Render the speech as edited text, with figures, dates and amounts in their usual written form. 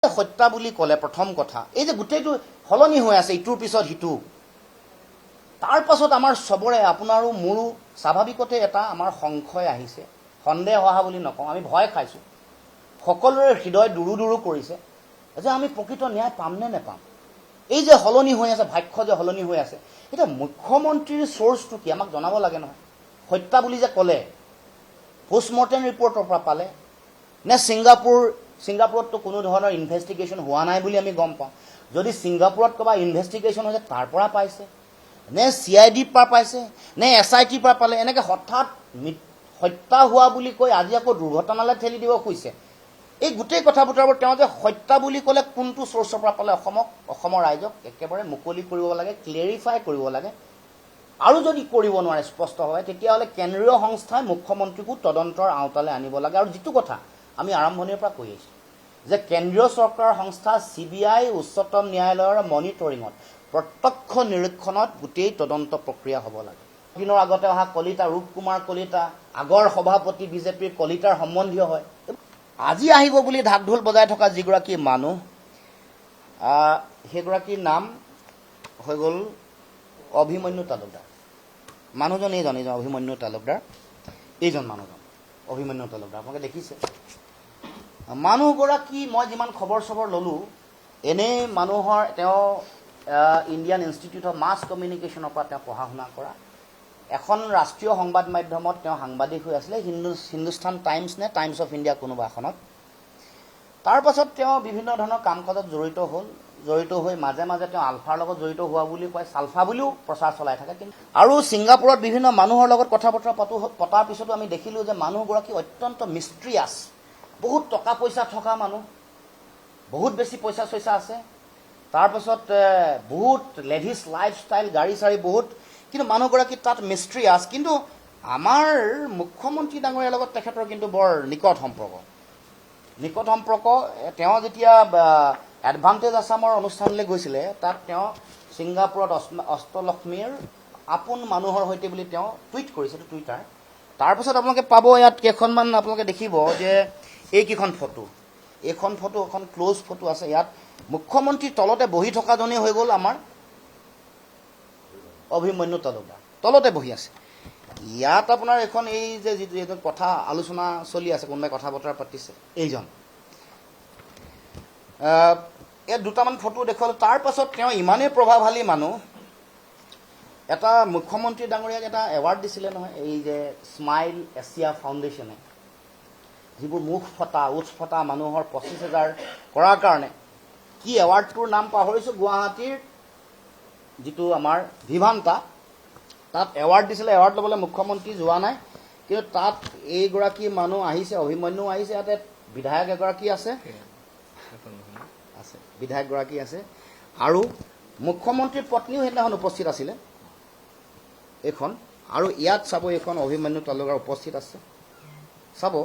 হত্যা বুলি ক'লে প্ৰথম কথা এই যে গোটেইটো হলনি হৈ আছে ইটোৰ পিছত সিটো তাৰ পাছত আমাৰ সবৰে আপোনাৰো মোৰো স্বাভাৱিকতে এটা আমাৰ সংশয় আহিছে সন্দেহ অহা বুলি নকওঁ আমি ভয় খাইছো সকলোৰে হৃদয় দুৰু দুৰু কৰিছে যে আমি প্ৰকৃত ন্যায় পাম নে নেপাম এই যে হলনি হৈ আছে ভাষ্য যে হলনি হৈ আছে এটা মুখ্যমন্ত্ৰীৰ সোৰ্সটো কি আমাক জনাব লাগে নহয় হত্যা বুলি যে ক'লে পোষ্টমৰ্টেম ৰিপৰ্টৰ পৰা পালে নে সিংগাপুৰততো কোনো ধৰণৰ ইনভেষ্টিগেশ্যন হোৱা নাই বুলি আমি গম পাওঁ যদি সিংগাপুৰত ক'বা ইনভেষ্টিগেশ্যন হৈছে তাৰ পৰা পাইছে নে CID পৰা পাইছে নে SIT পৰা পালে এনেকৈ হঠাৎ হত্যা হোৱা বুলি কৈ আজি আকৌ দুৰ্ঘটনালৈ ঠেলি দিব খুজিছে এই গোটেই কথা বতৰাবোৰ তেওঁ যে হত্যা বুলি ক'লে কোনটো সোৰ্সৰ পৰা পালে অসমৰ ৰাইজক একেবাৰে মুকলি কৰিব লাগে ক্লিয়াৰিফাই কৰিব লাগে আৰু যদি কৰিব নোৱাৰে স্পষ্ট হয় তেতিয়াহ'লে কেন্দ্ৰীয় সংস্থাই মুখ্যমন্ত্ৰীকো তদন্তৰ আওতালৈ আনিব লাগে আৰু যিটো কথা আমি আৰম্ভণিৰ পৰা কৈ আছো যে কেন্দ্ৰীয় চৰকাৰৰ সংস্থা CBI উচ্চতম ন্যায়ালয়ৰ মনিটৰিঙত প্ৰত্যক্ষ নিৰীক্ষণত গোটেই তদন্ত প্ৰক্ৰিয়া হ'ব লাগে দিনৰ আগতে অহা কলিতা ৰূপকুমাৰ কলিতা আগৰ সভাপতি বিজেপিৰ কলিতাৰ সম্বন্ধীয় হয় আজি আহিব বুলি ঢাক ঢোল বজাই থকা যিগৰাকী মানুহ সেইগৰাকীৰ নাম হৈ গ'ল অভিমন্যু তালুকদাৰ মানুহজন এইজন অভিমন্যু তালুকদাৰ এইজন মানুহজন অভিমন্যু তালুকদাৰ আপোনালোকে দেখিছে মানুহগৰাকী মই যিমান খবৰ চবৰ ল'লোঁ এনেই মানুহৰ তেওঁ ইণ্ডিয়ান ইনষ্টিটিউট অফ মাছ কমিউনিকেশ্যনৰ পৰা তেওঁ পঢ়া শুনা কৰা এখন ৰাষ্ট্ৰীয় সংবাদ মাধ্যমত তেওঁ সাংবাদিক হৈ আছিলে হিন্দুস্তান টাইমছ নে টাইমছ অফ ইণ্ডিয়া কোনোবা এখনত তাৰ পাছত তেওঁ বিভিন্ন ধৰণৰ কাম কাজত জড়িত হৈ মাজে মাজে তেওঁ আলফাৰ লগত জড়িত হোৱা বুলি কয় সালফা বুলিও প্ৰচাৰ চলাই থাকে কিন্তু আৰু ছিংগাপুৰত বিভিন্ন মানুহৰ লগত কথা বতৰা পতাৰ পিছতো আমি দেখিলোঁ যে মানুহগৰাকী অত্যন্ত মিষ্ট্ৰিয়াছ বহুত টকা পইচা থকা মানুহ বহুত বেছি পইচা চইচা আছে তাৰপাছত বহুত লেভিছ লাইফষ্টাইল গাড়ী চাড়ী বহুত কিন্তু মানুহগৰাকী তাত মিষ্ট্ৰিয়াছ কিন্তু আমাৰ মুখ্যমন্ত্ৰী ডাঙৰীয়াৰ লগত তেখেতৰ কিন্তু বৰ নিকট সম্পৰ্ক তেওঁ যেতিয়া এডভান্টেজ আছামৰ অনুষ্ঠানলৈ গৈছিলে তাত তেওঁ ছিংগাপুৰত অষ্টলক্ষ্মীৰ আপোন মানুহৰ সৈতে বুলি তেওঁ টুইট কৰিছিল টুইটাৰ তাৰপাছত আপোনালোকে পাব ইয়াত কেইখনমান আপোনালোকে দেখিব যে এইকেইখন ফটো এখন ক্লোজ ফটো আছে ইয়াত মুখ্যমন্ত্ৰীৰ তলতে বহি থকাজনেই হৈ গ'ল আমাৰ অভিমন্যু তালুকদাৰ তলতে বহি আছে ইয়াত আপোনাৰ এখন এই যে যিটো কথা আলোচনা চলি আছে কোনোবাই কথা বতৰা পাতিছে এইজন ইয়াত দুটামান ফটো দেখুৱালোঁ তাৰ পাছত তেওঁ ইমানেই প্ৰভাৱশালী মানুহ এটা মুখ্যমন্ত্ৰী ডাঙৰীয়াক এটা এৱাৰ্ড দিছিলে নহয় এই যে স্মাইল এছিয়া ফাউণ্ডেশ্যনে যিবোৰ মুখ ফটা উঠ ফটা মানুহৰ 25,000 কৰাৰ কাৰণে কি এৱাৰ্ডটোৰ নাম পাহৰিছোঁ গুৱাহাটীৰ যিটো আমাৰ ভিভান্তা তাত এৱাৰ্ড দিছিলে এৱাৰ্ড ল'বলৈ মুখ্যমন্ত্ৰী যোৱা নাই কিন্তু তাত এইগৰাকী মানুহ আহিছে অভিমন্যু আহিছে ইয়াতে বিধায়ক এগৰাকী আছে বিধায়কগৰাকী আছে আৰু মুখ্যমন্ত্ৰীৰ পত্নীও সেইদিনাখন উপস্থিত আছিলে এইখন আৰু ইয়াত চাব এইখন অভিমন্যু তালুকদাৰ উপস্থিত আছে চাব